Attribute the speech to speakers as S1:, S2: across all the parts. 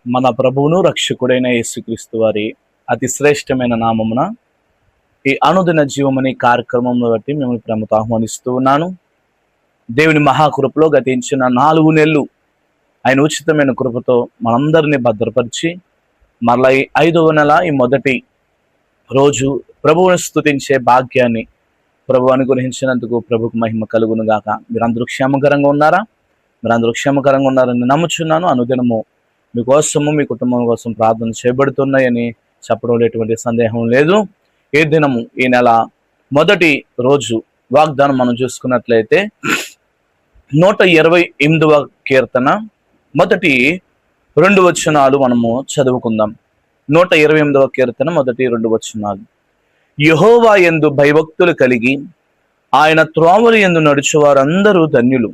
S1: మన ప్రభువును రక్షకుడైన యేసుక్రీస్తు వారి అతి శ్రేష్టమైన నామమున ఈ అనుదిన జీవమనే కార్యక్రమంలో బట్టి మిమ్మల్ని ప్రేమతో ఆహ్వానిస్తూ ఉన్నాను. దేవుని మహాకృపలో గతించిన 4 నెలలు ఆయన ఉచితమైన కృపతో మనందరినీ భద్రపరిచి మరలా ఈ 5వ నెల ఈ మొదటి రోజు ప్రభువుని స్తుతించే భాగ్యాన్ని ప్రభు అనుగ్రహించినందుకు ప్రభుకు మహిమ కలుగును గాక. మీరందరూ క్షేమకరంగా ఉన్నారా? మీరందరూ క్షేమకరంగా ఉన్నారని నమ్ముచున్నాను. అనుదినము మీకోసము మీ కుటుంబం కోసం ప్రార్థన చేయబడుతున్నాయని చెప్పడంలో ఎటువంటి సందేహం లేదు. ఏ దినము ఈ నెల మొదటి రోజు వాగ్దానం మనం చూసుకున్నట్లయితే 128వ కీర్తన మొదటి 2 వచనాలు మనము చదువుకుందాం. 128వ కీర్తన మొదటి 2 వచనాలు. యెహోవా యందు భయభక్తులు కలిగి ఆయన త్రోవల యందు నడుచు వారందరూ ధన్యులు.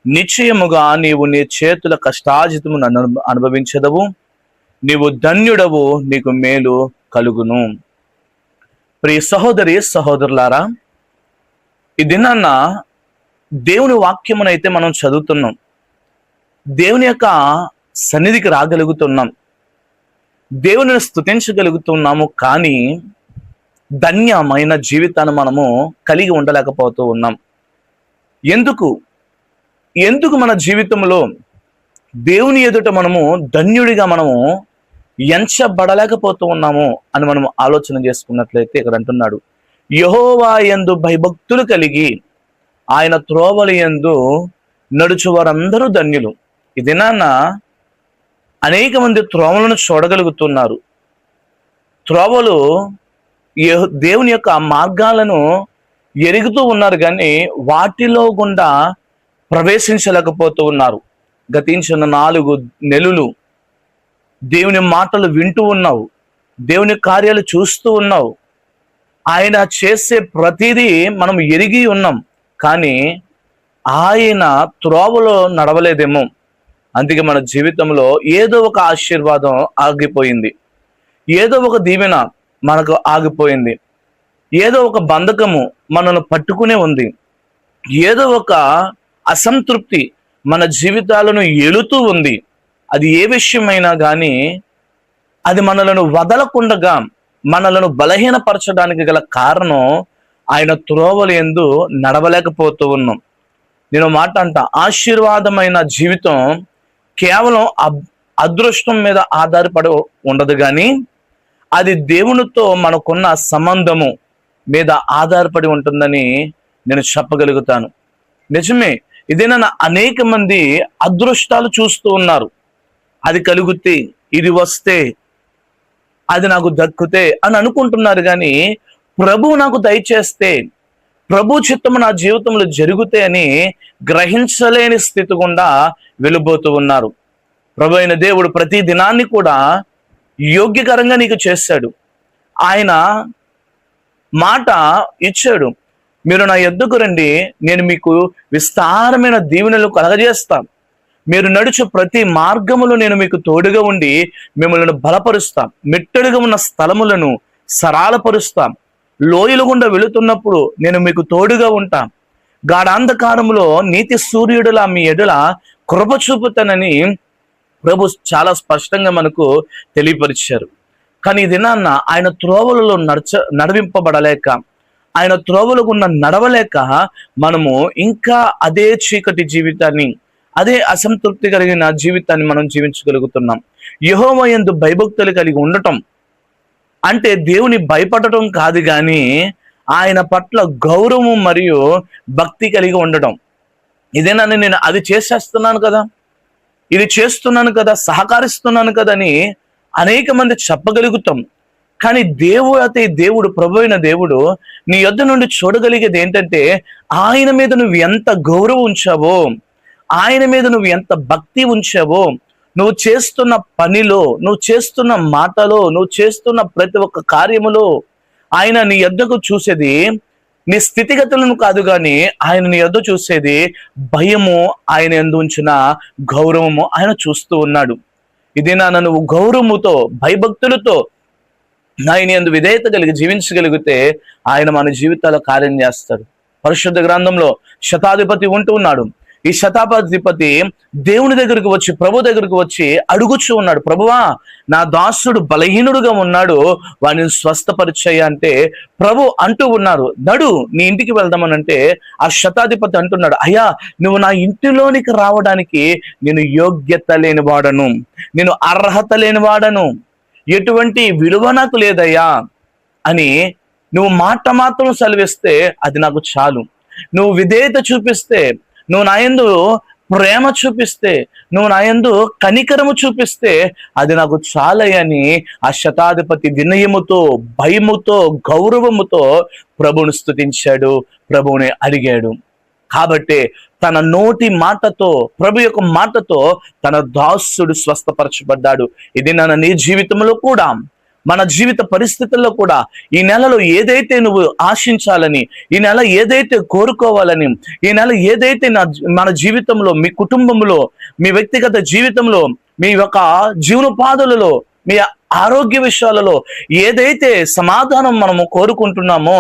S1: నిశ్చయముగా నీవు నీ చేతుల కష్టాజితము అనుభవించదవు. నీవు ధన్యుడవు, నీకు మేలు కలుగును. ప్రియ సహోదరి సహోదరులారా, ఈ దినాన్న దేవుని వాక్యమునైతే మనం చదువుతున్నాం. దేవుని యొక్క సన్నిధికి రాగలుగుతున్నాం, దేవుని స్తుతించగలుగుతున్నాము. కానీ ధన్యమైన జీవితాన్ని మనము కలిగి ఉండలేకపోతూ ఉన్నాం. ఎందుకు మన జీవితంలో దేవుని ఎదుట మనము ధన్యుడిగా మనము ఎంచబడలేకపోతూ ఉన్నాము అని మనం ఆలోచన చేసుకున్నట్లయితే ఇక్కడ అంటున్నాడు, యెహోవా యందు భయభక్తులు కలిగి ఆయన త్రోవల యందు నడుచు వారందరూ ధన్యులు. ఈ దినాన్న అనేక మంది త్రోవలను చూడగలుగుతున్నారు. త్రోవలు దేవుని యొక్క మార్గాలను ఎరుగుతూ ఉన్నారు, కానీ వాటిలో గుండా ప్రవేశించలేకపోతూ ఉన్నారు. గతించిన 4 నెలలు దేవుని మాటలు వింటూ ఉన్నావు, దేవుని కార్యాలు చూస్తూ ఉన్నావు, ఆయన చేసే ప్రతిదీ మనం ఎరిగి ఉన్నాం. కానీ ఆయన త్రోవలో నడవలేదేమో. అందుకే మన జీవితంలో ఏదో ఒక ఆశీర్వాదం ఆగిపోయింది, ఏదో ఒక దీవెన మనకు ఆగిపోయింది, ఏదో ఒక బంధకము మనల్ని పట్టుకునే ఉంది, ఏదో ఒక అసంతృప్తి మన జీవితాలను ఏలుతూ ఉంది. అది ఏ విషయమైనా కానీ అది మనలను వదలకుండగా మనలను బలహీనపరచడానికి గల కారణం ఆయన త్రోవల యందు నడవలేకపోతూ ఉన్నాం. నేను మాట అంట, ఆశీర్వాదమైన జీవితం కేవలం అదృష్టం మీద ఆధారపడి ఉండదు, కానీ అది దేవునితో మనకున్న సంబంధము మీద ఆధారపడి ఉంటుందని నేను చెప్పగలుగుతాను. నిజమే, ఇదేనా అనేక మంది అదృష్టాలు చూస్తూ ఉన్నారు. అది కలిగితే, ఇది వస్తే, అది నాకు దక్కుతే అని అనుకుంటున్నారు, కానీ ప్రభువు నాకు దయచేస్తే, ప్రభు చిత్తము నా జీవితంలో జరుగుతే అని గ్రహించలేని స్థితి గుండా వెళ్ళిపోతూ ఉన్నారు. ప్రభు అయిన దేవుడు ప్రతి దినాన్ని కూడా యోగ్యకరంగా నీకు చేశాడు. ఆయన మాట ఇచ్చాడు, మీరు నా యొద్దకు రండి, నేను మీకు విస్తారమైన దీవెనలు కలగజేస్తాను. మీరు నడుచు ప్రతి మార్గములో నేను మీకు తోడుగా ఉండి మిమ్మల్ని బలపరుస్తాం. మెట్టడుగా ఉన్న స్థలములను సరళపరుస్తాం. లోయలు గుండా వెళుతున్నప్పుడు నేను మీకు తోడుగా ఉంటాం. గాఢాంధకారములో నీతి సూర్యుడులా మీ ఎడల కృప చూపుతానని ప్రభు చాలా స్పష్టంగా మనకు తెలియపరిచారు. కానీ ఈ దినాన్న ఆయన త్రోవలలో నడిపింపబడలేక, ఆయన త్రోవలకు నడవలేక మనము ఇంకా అదే చీకటి జీవితాన్ని, అదే అసంతృప్తి కలిగిన జీవితాన్ని మనం జీవించగలుగుతున్నాం. యెహోవా యందు భయభక్తులు కలిగి ఉండటం అంటే దేవుని భయపడటం కాదు, కానీ ఆయన పట్ల గౌరవం మరియు భక్తి కలిగి ఉండటం. ఇదేనా నేను అది చేసేస్తున్నాను కదా, ఇది చేస్తున్నాను కదా, సహకరిస్తున్నాను కదా అని అనేక మంది చెప్పగలుగుతాం. కానీ దేవుడు, ప్రభు అయిన దేవుడు నీ యొద్ద నుండి చూడగలిగేది ఏంటంటే, ఆయన మీద నువ్వు ఎంత గౌరవం ఉంచావో, ఆయన మీద నువ్వు ఎంత భక్తి ఉంచావో, నువ్వు చేస్తున్న పనిలో, నువ్వు చేస్తున్న మాటలో, నువ్వు చేస్తున్న ప్రతి ఒక్క కార్యములో ఆయన నీ యొద్దకు చూసేది నీ స్థితిగతులను కాదు, కానీ ఆయన నీ యొద్ద చూసేది భయము, ఆయన యందు ఉంచిన గౌరవము ఆయన చూస్తూ ఉన్నాడు. ఇదేనా నువ్వు గౌరవముతో, భయభక్తులతో ఆయన యందు విధేయత కలిగి జీవించగలిగితే ఆయన మన జీవితాల కార్యం చేస్తాడు. పరిశుద్ధ గ్రంథంలో శతాధిపతి ఉంటూ ఉన్నాడు. ఈ శతాధిపతి దేవుని దగ్గరికి వచ్చి, ప్రభు దగ్గరికి వచ్చి అడుగుచూ ఉన్నాడు, ప్రభువా నా దాసుడు బలహీనుడుగా ఉన్నాడు, వాడిని స్వస్థపరిచయ్య అంటే ప్రభు అంటూ ఉన్నారు, నడు నీ ఇంటికి వెళ్దామనంటే ఆ శతాధిపతి అంటున్నాడు, అయ్యా నువ్వు నా ఇంటిలోనికి రావడానికి నేను యోగ్యత లేని వాడను, నేను అర్హత లేని వాడను, ఎటువంటి విలువ నాకు లేదయ్యా అని నువ్వు మాట మాత్రం సెలవిస్తే అది నాకు చాలు. నువ్వు విధేయత చూపిస్తే, నువ్వు నా యందు ప్రేమ చూపిస్తే, నువ్వు నా యందు కనికరము చూపిస్తే అది నాకు చాలయ్యని ఆ శతాధిపతి వినయముతో, భయముతో, గౌరవముతో ప్రభువుని స్తుతించాడు, ప్రభువుని అడిగాడు. కాబట్టి తన నోటి మాటతో, ప్రభు యొక్క మాటతో తన దాసుడు స్వస్థపరచబడ్డాడు. ఇది నీ జీవితంలో కూడా, మన జీవిత పరిస్థితుల్లో కూడా ఈ నెలలో ఏదైతే నువ్వు ఆశించాలని, ఈ నెల ఏదైతే కోరుకోవాలని, ఈ నెల ఏదైతే మన జీవితంలో, మీ కుటుంబంలో, మీ వ్యక్తిగత జీవితంలో, మీ యొక్క జీవనోపాధులలో, మీ ఆరోగ్య విషయాలలో ఏదైతే సమాధానం మనము కోరుకుంటున్నామో,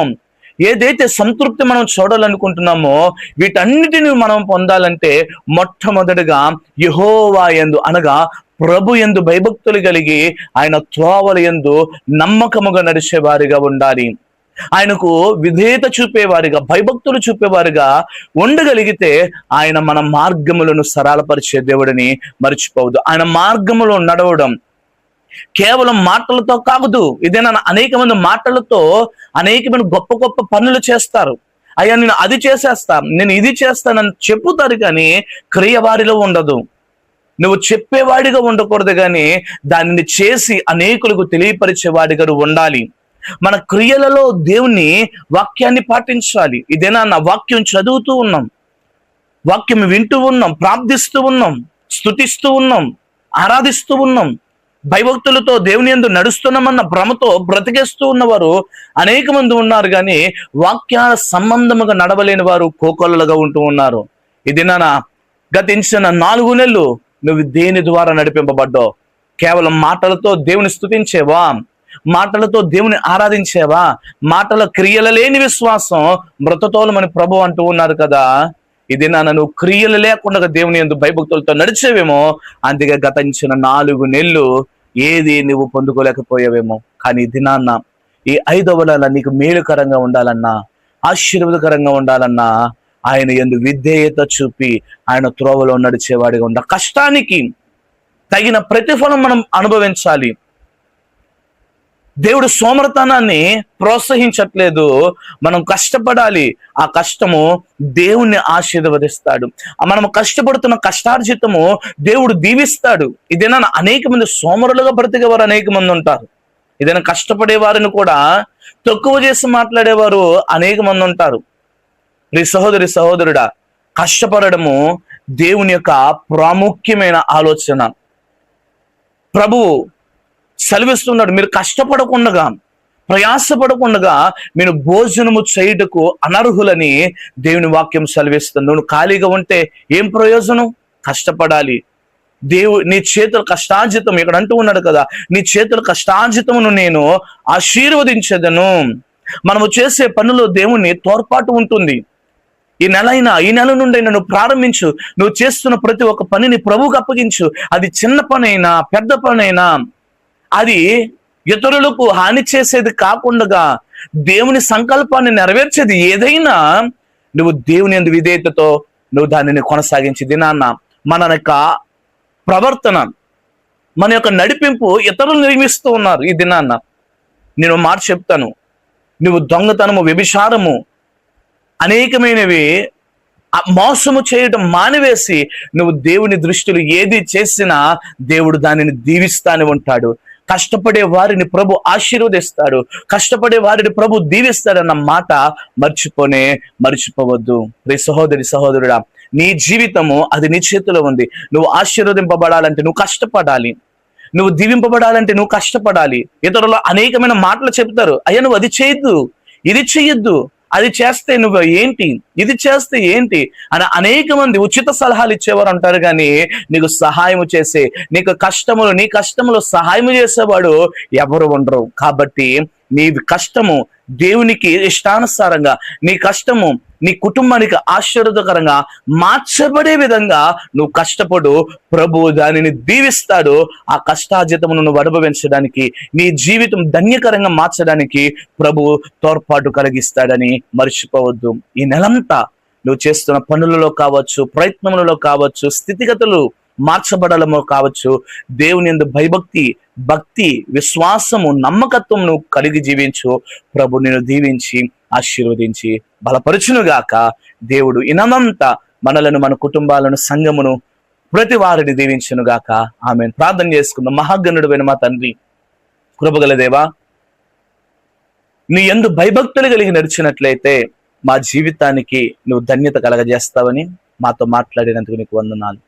S1: ఏదైతే సంతృప్తి మనం చూడాలనుకుంటున్నామో, వీటన్నిటిని మనం పొందాలంటే మొట్టమొదటిగా యెహోవా యందు అనగా ప్రభు యందు భయభక్తులు కలిగి ఆయన త్రోవల యందు నమ్మకముగా నడిచేవారిగా ఉండాలి. ఆయనకు విధేయత చూపేవారిగా, భయభక్తులు చూపేవారిగా ఉండగలిగితే ఆయన మన మార్గములను సరళపరిచే దేవుడిని మర్చిపోవద్దు. ఆయన మార్గములో నడవడం కేవలం మాటలతో కాదు. ఇదేనా అనేక మంది మాటలతో అనేకమైన గొప్ప గొప్ప పనులు చేస్తారు. అయ్యా నేను అది చేసేస్తాను, నేను ఇది చేస్తానని చెప్పుతారు, కానీ క్రియ వారిలో ఉండదు. నువ్వు చెప్పేవాడిగా ఉండకూడదు, కానీ దానిని చేసి అనేకులకు తెలియపరిచేవాడిగా ఉండాలి. మన క్రియలలో దేవుని వాక్యాన్ని పాటించాలి. ఇదేనా నా వాక్యం చదువుతూ ఉన్నాం, వాక్యం వింటూ ఉన్నాం, ప్రార్థిస్తూ ఉన్నాం, స్తుతిస్తూ ఉన్నాం, ఆరాధిస్తూ ఉన్నాం, భయభక్తులతో దేవుని యందు నడుస్తున్నామన్న భ్రమతో బ్రతికేస్తూ ఉన్నవారు అనేక మంది ఉన్నారు, కానీ వాక్యాల సంబంధముగా నడవలేని వారు కోకొల్లలుగా ఉంటూ ఉన్నారు. ఇది గతించిన 4 నెలలు నువ్వు దేని ద్వారా నడిపింపబడ్డావు? కేవలం మాటలతో దేవుని స్తుతించేవా? మాటలతో దేవుని ఆరాధించేవా? మాటల క్రియల లేని విశ్వాసం మృతతోలమని ప్రభు అంటూ ఉన్నారు కదా. ఇది నువ్వు క్రియలు లేకుండా దేవుని యందు భయభక్తులతో నడిచేవేమో, అందుకే గతించిన 4 నెలలు ఏది నువ్వు పొందుకోలేకపోయావేమో. కానీ ఇది ఈ 5వ నెల నీకు మేలుకరంగా ఉండాలన్నా, ఆశీర్వాదకరంగా ఉండాలన్నా ఆయన యందు విధేయత చూపి ఆయన త్రోవలో నడిచేవాడిగా ఉండాలి. కష్టానికి తగిన ప్రతిఫలం మనం అనుభవించాలి. దేవుడు సోమరతనాన్ని ప్రోత్సహించట్లేదు, మనం కష్టపడాలి. ఆ కష్టము దేవుణ్ణి ఆశీర్వదిస్తాడు. మనం కష్టపడుతున్న కష్టార్జితము దేవుడు దీవిస్తాడు. ఇదేనా అనేక మంది సోమరులుగా బ్రతికేవారు అనేక మంది ఉంటారు. ఏదైనా కష్టపడే వారిని కూడా తక్కువ చేసి మాట్లాడేవారు అనేక మంది ఉంటారు. సహోదరి సహోదరుడా, కష్టపడము దేవుని యొక్క ప్రాముఖ్యమైన ఆలోచన. ప్రభువు సెలవిస్తున్నాడు, మీరు కష్టపడకుండగా, ప్రయాసపడకుండగా మీరు భోజనము చేయుటకు అనర్హులని దేవుని వాక్యం సెలవిస్తుంది. నువ్వు ఖాళీగా ఉంటే ఏం ప్రయోజనం? కష్టపడాలి. నీ చేతుల కష్టార్జితం, ఇక్కడ అంటూ ఉన్నాడు కదా, నీ చేతుల కష్టార్జితమును నేను ఆశీర్వదించదను. మనము చేసే పనులో దేవుని తోడ్పాటు ఉంటుంది. ఈ నెల నుండి నువ్వు ప్రారంభించు. నువ్వు చేస్తున్న ప్రతి ఒక్క పనిని ప్రభువుకు అప్పగించు. అది చిన్న పనైనా పెద్ద పనైనా, అది ఇతరులకు హాని చేసేది కాకుండా దేవుని సంకల్పాన్ని నెరవేర్చేది ఏదైనా నువ్వు దేవుని యందు విధేయతతో నువ్వు దానిని కొనసాగించింది. మన యొక్క ప్రవర్తన, మన యొక్క నడిపింపు ఇతరులు నిర్మిస్తూ ఉన్నారు. ఈ దినాన్న నేను మాట చెప్తాను, నువ్వు దొంగతనము, వ్యభిచారము, అనేకమైనవి మోసము చేయడం మానివేసి నువ్వు దేవుని దృష్టిలో ఏది చేసినా దేవుడు దానిని దీవిస్తానే ఉంటాడు. కష్టపడే వారిని ప్రభు ఆశీర్వదిస్తాడు, కష్టపడే వారిని ప్రభు దీవిస్తాడన్న మాట మర్చిపోవద్దు. సహోదరి సహోదరుడా, నీ జీవితము అది నీ చేతిలో ఉంది. నువ్వు ఆశీర్వదింపబడాలంటే నువ్వు కష్టపడాలి, నువ్వు దీవింపబడాలంటే నువ్వు కష్టపడాలి. ఇతరులు అనేకమైన మాటలు చెప్తారు, అయ్యా నువ్వు అది చేయొద్దు, ఇది చెయ్యొద్దు, అది చేస్తే నువ్వు ఏంటి, ఇది చేస్తే ఏంటి అని అనేక మంది ఉచిత సలహాలు ఇచ్చేవారు అంటారు, కానీ నీకు సహాయం చేసే, నీ కష్టములో సహాయం చేసేవాడు ఎవరు ఉండరు. కాబట్టి నీ కష్టము దేవునికి ఇష్టానుసారంగా, నీ కష్టము నీ కుటుంబానికి ఆశీర్వాదకరంగా మార్చబడే విధంగా నువ్వు కష్టపడు. ప్రభువు దానిని దీవిస్తాడు. ఆ కష్టార్జితమును నువ్వు అనుభవించడానికి, నీ జీవితం ధన్యకరంగా మార్చడానికి ప్రభువు తోడ్పాటు కలిగిస్తాడని మర్చిపోవద్దు. ఈ నెలంతా నువ్వు చేస్తున్న పనులలో కావచ్చు, ప్రయత్నములలో కావచ్చు, స్థితిగతులు మార్చబడలము కావచ్చు, దేవుని యందు భక్తి, విశ్వాసము, నమ్మకత్వం నువ్వు కలిగి జీవించు. ప్రభు నిన్ను దీవించి ఆశీర్వదించి బలపరచునుగాక. దేవుడు ఇనమంతా మనలను, మన కుటుంబాలను, సంఘమును, ప్రతి వారిని దీవించునుగాక. ఆమెన్. ప్రార్థన చేసుకుందాం. మహాగణుడైన మా తండ్రి, కృపగల దేవా, నీ యందు భయభక్తులు కలిగి నడిచినట్లయితే మా జీవితానికి నువ్వు ధన్యత కలగజేస్తావని మాతో మాట్లాడినందుకు నీకు వందనాలు.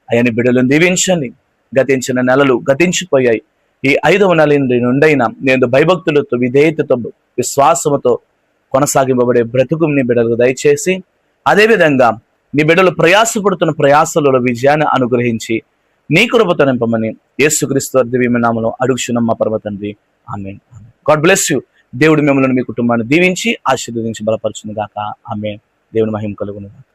S1: అయ్యని బిడ్డలను దీవించండి. గతించిన నెలలు గతించిపోయాయి. ఈ 5వ నెల నుండైనా నేను భయభక్తులతో, విధేయతతో, విశ్వాసముతో కొనసాగింపబడే బ్రతుకు నీ బిడ్డలకు దయచేసి, అదేవిధంగా నీ బిడ్డలు ప్రయాసపడుతున్న ప్రయాసలలో విజయాన్ని అనుగ్రహించి నీ కృపతో నింపమని యేసుక్రీస్తు దివ్యమైన నామములో అడుగుచున్నాం మా పరమ తండ్రి. ఆమేన్. God bless you. దేవుడు మిమ్మల్ని, మీ కుటుంబాన్ని దీవించి ఆశీర్వదించి బలపరచును గాక. ఆమేన్. దేవుని మహిమ కలుగును గాక.